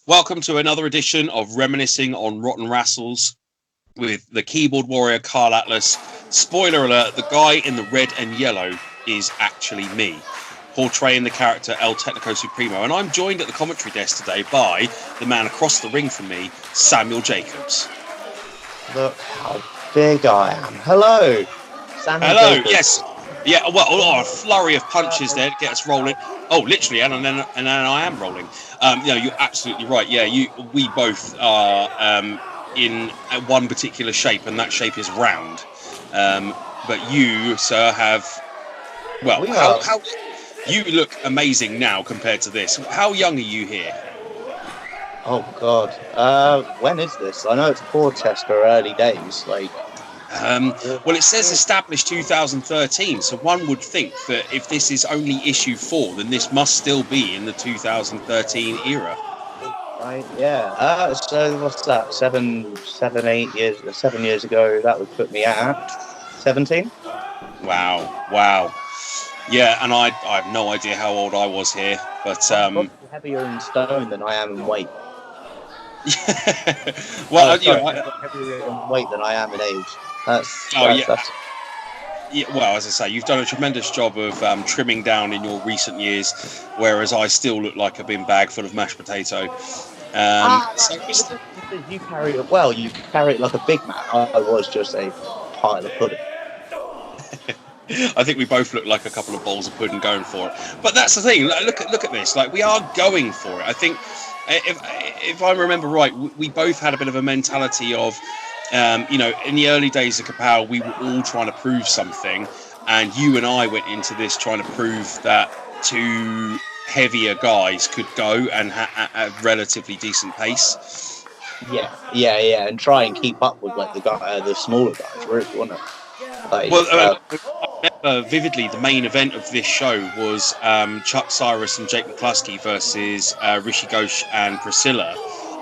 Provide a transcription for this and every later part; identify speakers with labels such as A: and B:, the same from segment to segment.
A: Welcome to another edition of Reminiscing on Rotten Rassles with the keyboard warrior Karl Atlas. Spoiler alert, the guy in the red and yellow is actually me, portraying the character El Technico Supremo. And I'm joined at the commentary desk today by the man across the ring from me, Samuel Jacobs.
B: Look how big I am. Hello, Samuel
A: Hello,
B: Jacobs.
A: yes. Yeah, well, a flurry of punches there to get us rolling. Oh, literally, and then I am rolling. You're absolutely right. Yeah, we both are in one particular shape, and that shape is round. But you, sir, have how you look amazing now compared to this. How young are you here?
B: Oh God. When is this? I know it's core test or early days.
A: Well, it says established 2013, so one would think that if this is only issue 4, then this must still be in the 2013 era.
B: Right. Yeah. So what's that? 8 years, 7 years ago. That would put me at 17.
A: Wow. Yeah, and I have no idea how old I was here, but
B: I'm probably heavier in stone than I am in weight.
A: well,
B: heavier in weight than I am in age. That's
A: Yeah, well, as I say, you've done a tremendous job of trimming down in your recent years, whereas I still look like a bin bag full of mashed potato.
B: You carry it well. You carry it like a big man. I was just a pile of pudding.
A: I think we both look like a couple of bowls of pudding going for it. But that's the thing. Look at this. Like, we are going for it. I think, if I remember right, we both had a bit of a mentality of, in the early days of KAPOW, we were all trying to prove something, and you and I went into this trying to prove that two heavier guys could go and at a relatively decent pace.
B: Yeah, and try and keep up with like the smaller guys, really, wasn't it?
A: I remember vividly the main event of this show was Chuck Cyrus and Jake McCluskey versus Rishi Ghosh and Priscilla,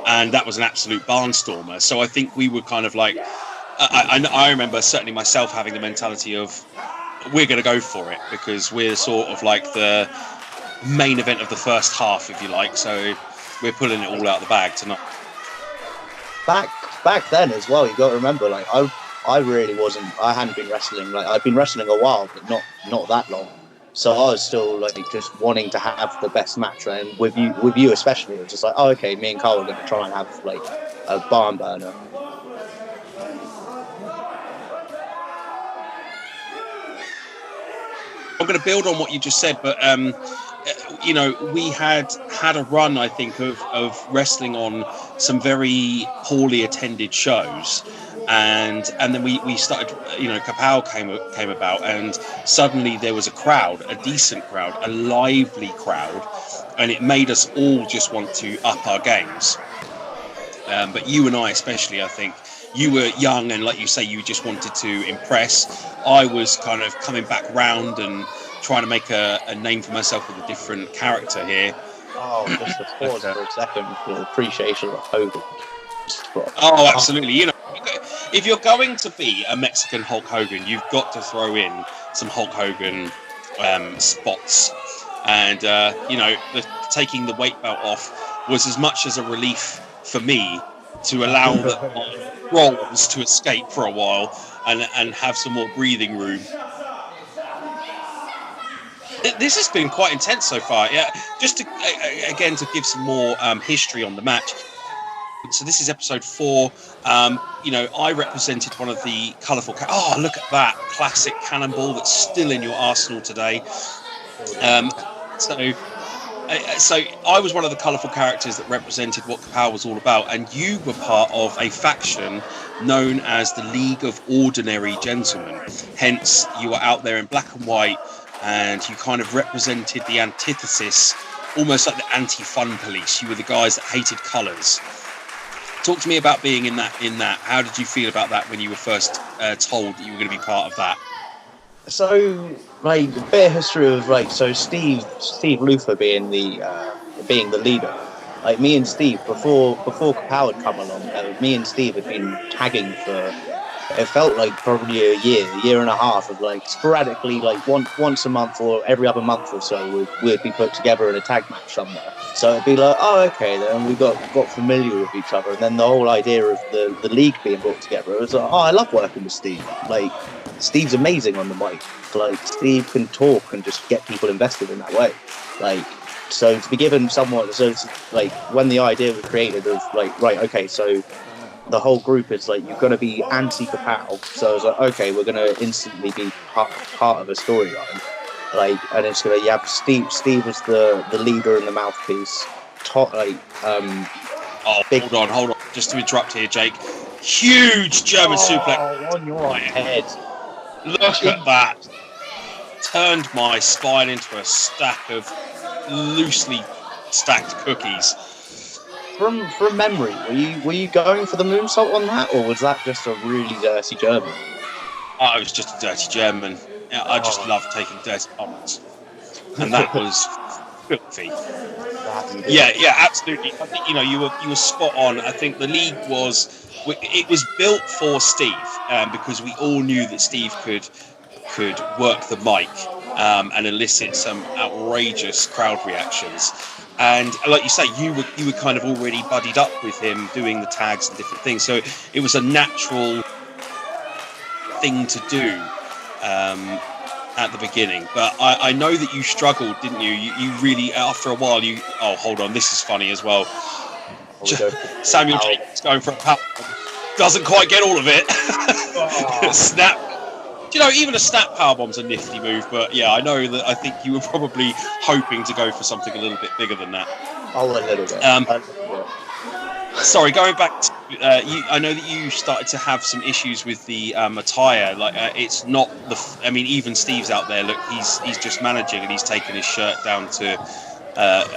A: and that was an absolute barnstormer. So I think we were kind of like, I remember certainly myself having the mentality of, we're going to go for it because we're sort of like the main event of the first half, if you like. So we're pulling it all out of the bag tonight.
B: Back then as well, you got to remember, like I really wasn't. I hadn't been wrestling. Like, I'd been wrestling a while, but not that long. So I was still like just wanting to have the best match. And with you especially, it was just like, oh, okay, me and Karl are going to try and have like a barn burner.
A: I'm going to build on what you just said, but we had a run, I think, of wrestling on some very poorly attended shows. And then we started, KAPOW came about, and suddenly there was a crowd, a decent crowd, a lively crowd, and it made us all just want to up our games. But you and I especially, I think, you were young and, like you say, you just wanted to impress. I was kind of coming back round and trying to make a name for myself with a different character here.
B: Oh, just a pause for a second for the appreciation of Hogan.
A: Oh, absolutely. If you're going to be a Mexican Hulk Hogan, you've got to throw in some Hulk Hogan spots. And, taking the weight belt off was as much as a relief for me to allow the rolls to escape for a while and have some more breathing room. This has been quite intense so far. Yeah, just to give some more history on the match. So this is episode 4. I represented one of the colourful. Oh, look at that classic cannonball that's still in your arsenal today. So I was one of the colourful characters that represented what KAPOW was all about, and you were part of a faction known as the League of Ordinary Gentlemen. Hence, you were out there in black and white, and you kind of represented the antithesis, almost like the anti-fun police. You were the guys that hated colours. Talk to me about being in that. How did you feel about that when you were first told that you were going to be part of that?
B: So, like, a bit of history of Steve Luther being the leader. Like, me and Steve before KAPOW had come along, me and Steve had been tagging for it felt like probably a year and a half of like sporadically, like once a month or every other month or so, we'd be put together in a tag match somewhere. So it'd be like, oh, okay, then we got familiar with each other, and then the whole idea of the league being brought together, it was like, oh, I love working with Steve. Like Steve's amazing on the mic. Like Steve can talk and just get people invested in that way. Like so to be given someone, so it's like when the idea was created of like, right, okay, so the whole group is like you're going to be anti KAPOW. So I was like, okay, we're going to instantly be part of a storyline. Like, and it's gonna you have Steve. Steve was the leader and the mouthpiece. Like
A: Oh,
B: big.
A: hold on. Just to interrupt here, Jake. Huge German suplex.
B: On your head.
A: Look at that. Turned my spine into a stack of loosely stacked cookies.
B: From memory, were you going for the moonsault on that, or was that just a really dirty German?
A: Oh, it was just a dirty German. I just love taking dirty comments, and that was filthy. Yeah, absolutely. I think you were spot on. I think the league was built for Steve because we all knew that Steve could work the mic and elicit some outrageous crowd reactions. And like you say, you were kind of already buddied up with him doing the tags and different things, so it was a natural thing to do at the beginning. But I know that you struggled, didn't you? You really, after a while, oh, hold on, this is funny as well. Samuel Jacobs going for a power doesn't quite get all of it. Snap. Even a snap powerbomb's a nifty move, but yeah, I think you were probably hoping to go for something a little bit bigger than that.
B: Oh, a little bit.
A: Sorry, going back to I know that you started to have some issues with the attire. Like it's not even Steve's out there. Look, he's just managing and he's taking his shirt down to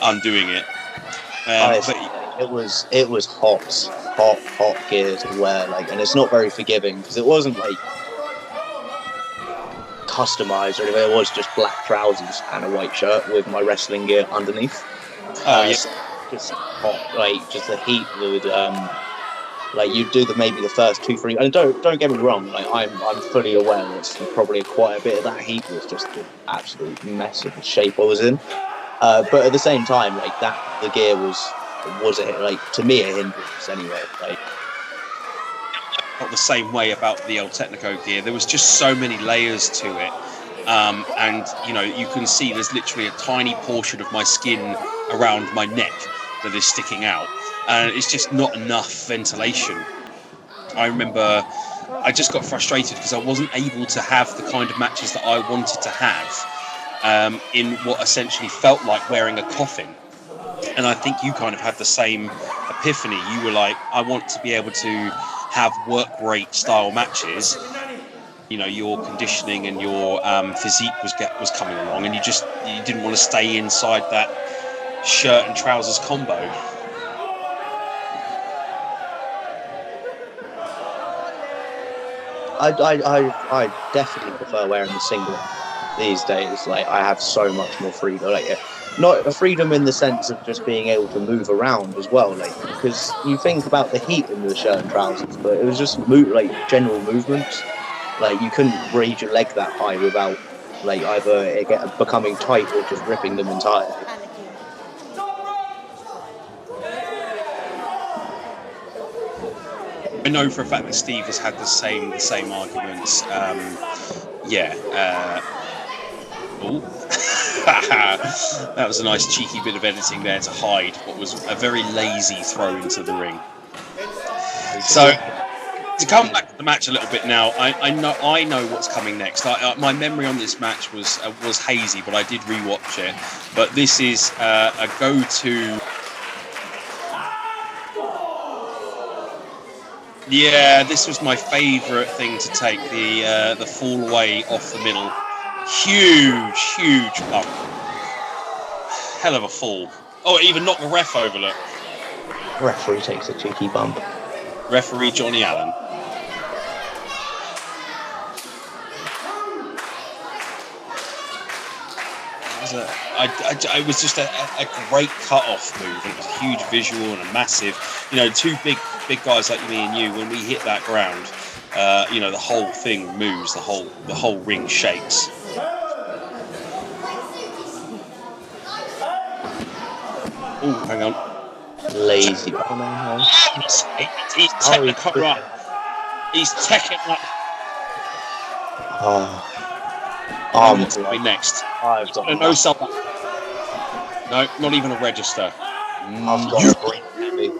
A: undoing it.
B: But it was hot gear to wear. Like, and it's not very forgiving because it wasn't like customized or anything. It was just black trousers and a white shirt with my wrestling gear underneath.
A: Oh yeah.
B: Just hot, like just the heat would like you do maybe the first 2-3, and don't get me wrong, like I'm fully aware that probably quite a bit of that heat was just the absolute mess of the shape I was in, but at the same time, like that the gear was like to me a hindrance anyway. Like
A: not the same way about the old Technico gear. There was just so many layers to it. And you can see there's literally a tiny portion of my skin around my neck that is sticking out, and it's just not enough ventilation. I remember I just got frustrated because I wasn't able to have the kind of matches that I wanted to have in what essentially felt like wearing a coffin. And I think you kind of had the same epiphany. You were like, I want to be able to have work rate style matches. Your conditioning and your physique was coming along, and you didn't want to stay inside that shirt and trousers combo.
B: I definitely prefer wearing the singlet these days. Like I have so much more freedom. Like not a freedom in the sense of just being able to move around as well. Like because you think about the heat in the shirt and trousers, but it was just like general movements. Like you couldn't raise your leg that high without like either it becoming tight or just ripping them entirely.
A: I know for a fact that Steve has had the same arguments. That was a nice cheeky bit of editing there to hide what was a very lazy throw into the ring. So to come back to the match a little bit now, I know what's coming next. My memory on this match was hazy, but I did rewatch it. But this is a go-to. Yeah, this was my favourite thing to take, the fall away off the middle. Huge bump. Hell of a fall. Oh, it even knocked the ref over, look.
B: Referee takes a cheeky bump.
A: Referee Johnny Allen. It was just a great cut-off move. It was a huge visual and a massive, two big guys like me and you, when we hit that ground, the whole thing moves, the whole ring shakes. Oh, hang on.
B: Lazy.
A: He's Technico up. He's Technico up. What's coming next?
B: I've got
A: no sub. No, not even a register.
B: I've got a green heavy.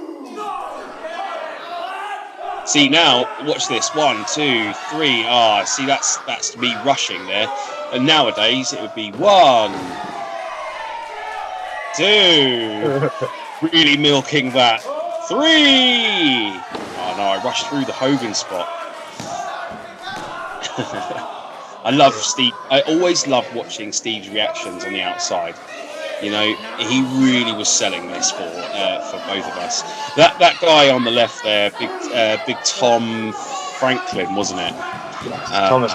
A: See now, watch this. 1, 2, 3. See that's me rushing there. And nowadays it would be 1, 2. Really milking that. 3. Oh no, I rushed through the Hogan spot. I love Steve. I always love watching Steve's reactions on the outside. You know, he really was selling this for both of us. That guy on the left there, big Tom Franklin, wasn't it?
B: Thomas.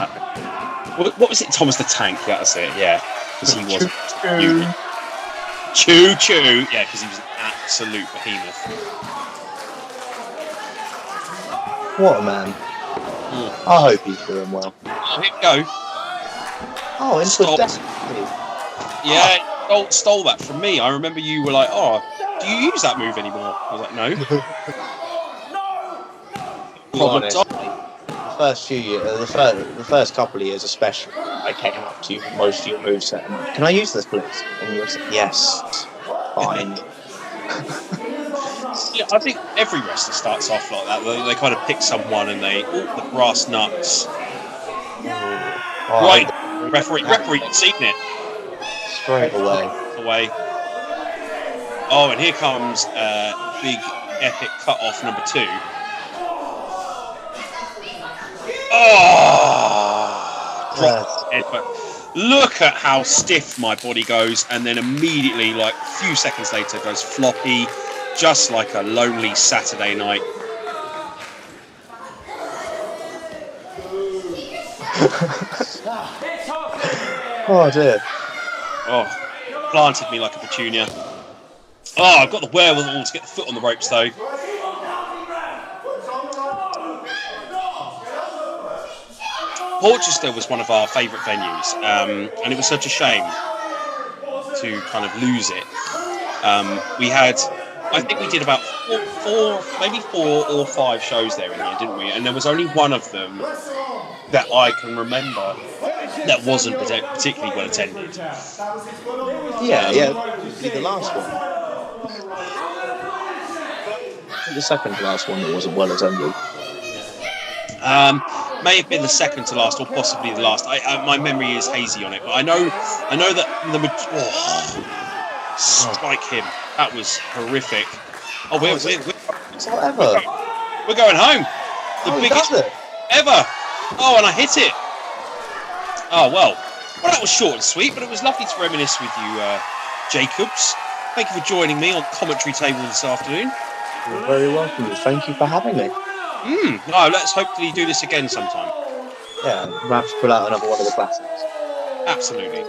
A: What was it? Thomas the Tank. Yeah, that's it. Yeah, because he was Choo. Yeah, because he was an absolute behemoth.
B: What a man. I hope he's doing well.
A: Oh, here we go.
B: Oh, into a desk.
A: Yeah. Stole that from me. I remember you were like, "Oh, do you use that move anymore?" I was like, "No."
B: The first few years, the first couple of years, especially, I came up to you with most of your moveset. And like, can I use this, please? And you were like, "Yes, fine."
A: Yeah, I think every wrestler starts off like that. They kind of pick someone and the brass nuts. Right, referee, you've seen it.
B: Straight away.
A: Oh, and here comes big epic cut-off number 2. Oh! Look at how stiff my body goes, and then immediately, like a few seconds later, goes floppy, just like a lonely Saturday night.
B: Oh dear.
A: Oh, planted me like a petunia. Oh, I've got the wherewithal to get the foot on the ropes, though. Portchester was one of our favourite venues, and it was such a shame to kind of lose it. We had, I think we did about maybe 4 or 5 shows there in the end, didn't we? And there was only one of them that I can remember that wasn't particularly well attended.
B: Yeah, the last one. The second to last one that wasn't well attended.
A: May have been the second to last, or possibly the last. My memory is hazy on it, but I know that strike him. That was horrific. Oh, we're going home. The biggest ever. Oh, and I hit it. Oh well, that was short and sweet, but it was lovely to reminisce with you, Jacobs. Thank you for joining me on commentary table this afternoon.
B: You're very welcome. Thank you for having me.
A: No, let's hopefully do this again sometime.
B: Yeah, we'll have to pull out another one of the classics.
A: Absolutely.